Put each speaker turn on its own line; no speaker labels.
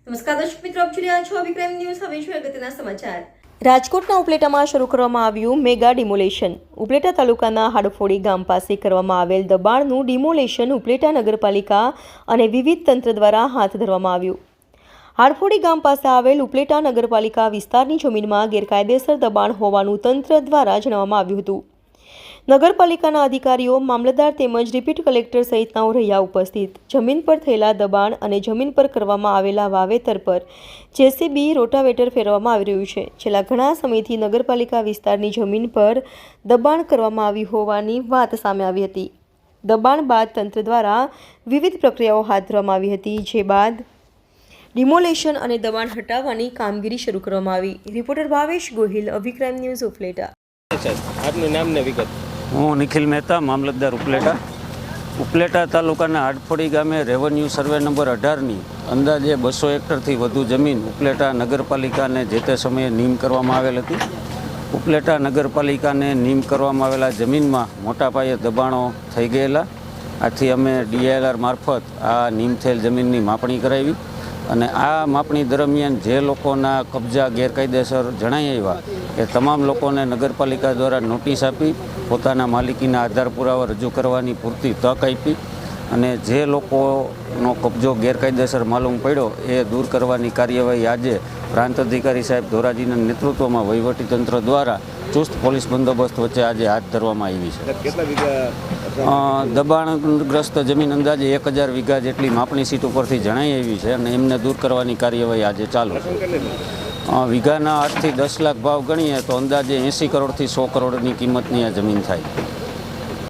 નમસ્કાર દર્શક મિત્રો, આપ જોઈ રહ્યા છો વિક્રમ ન્યૂઝ. હવે જોઈએ અગત્યના સમાચાર. રાજકોટના ઉપલેટામાં શરૂ કરવામાં આવ્યું મેગા ડિમોલેશન. ઉપલેટા તાલુકાના હાડફોડી ગામ પાસે કરવામાં આવેલ દબાણનું ડિમોલેશન ઉપલેટા નગરપાલિકા અને વિવિધ તંત્ર દ્વારા હાથ ધરવામાં આવ્યું. હાડફોડી ગામ પાસે આવેલ ઉપલેટા નગરપાલિકા વિસ્તારની જમીનમાં ગેરકાયદેસર દબાણ હોવાનું તંત્ર દ્વારા જણાવવામાં આવ્યું હતું. નગરપાલિકાના અધિકારીઓ, મામલતદાર તેમજ ડિપ્યુટી કલેક્ટર સહિતનાઓ રહ્યા ઉપસ્થિત. જમીન પર થયેલા દબાણ અને જમીન પર કરવામાં આવેલા વાવેતર પર જેસીબી રોટાવેટર ફેરવવામાં આવી રહ્યું છે. છેલ્લા ઘણા સમયથી નગરપાલિકા વિસ્તારની જમીન પર દબાણ કરવામાં આવી હોવાની વાત સામે આવી હતી. દબાણ બાદ તંત્ર દ્વારા વિવિધ પ્રક્રિયાઓ હાથ ધરવામાં આવી હતી, જે બાદ ડિમોલેશન અને દબાણ હટાવવાની કામગીરી શરૂ કરવામાં આવી. રિપોર્ટર ભાવેશ ગોહિલ, અભિક્રાઇમ ન્યૂઝ, ઉપલેટા.
આપનું નામ ને વિગત.
હું નિખિલ મહેતા, મામલતદાર ઉપલેટા. ઉપલેટા તાલુકાના હાડફોડી ગામે રેવન્યુ સર્વે નંબર 18ની અંદાજે 200 હેક્ટરથી વધુ જમીન ઉપલેટા નગરપાલિકાને જે તે સમયે નીમ કરવામાં આવેલ હતી. ઉપલેટા નગરપાલિકાને નીમ કરવામાં આવેલા જમીનમાં મોટા પાયે દબાણો થઈ ગયેલા. આથી અમે DILR મારફત આ નીમ થયેલ જમીનની માપણી કરાવી અને આ માપણી દરમિયાન જે લોકોના કબજા ગેરકાયદેસર જણાઈ આવ્યા એ તમામ લોકોને નગરપાલિકા દ્વારા નોટિસ આપી પોતાના માલિકીના આધાર પુરાવા રજૂ કરવાની પૂરતી તક આપી અને જે લોકોનો કબજો ગેરકાયદેસર માલુમ પડ્યો એ દૂર કરવાની કાર્યવાહી આજે પ્રાંત અધિકારી સાહેબ ધોરાજીના નેતૃત્વમાં વહીવટીતંત્ર દ્વારા ચુસ્ત પોલીસ બંદોબસ્ત વચ્ચે આજે હાથ ધરવામાં આવી છે.
કેટલા વીઘા
દબાણગ્રસ્ત જમીન અંદાજે 1000 વીઘા જેટલી માપણી સીટ ઉપરથી જણાઈ આવી છે અને એમને દૂર કરવાની કાર્યવાહી આજે ચાલુ છે. વીઘાના 8 થી 10 લાખ ભાવ ગણીએ તો અંદાજે 80 કરોડથી 100 કરોડની કિંમતની આ જમીન થાય.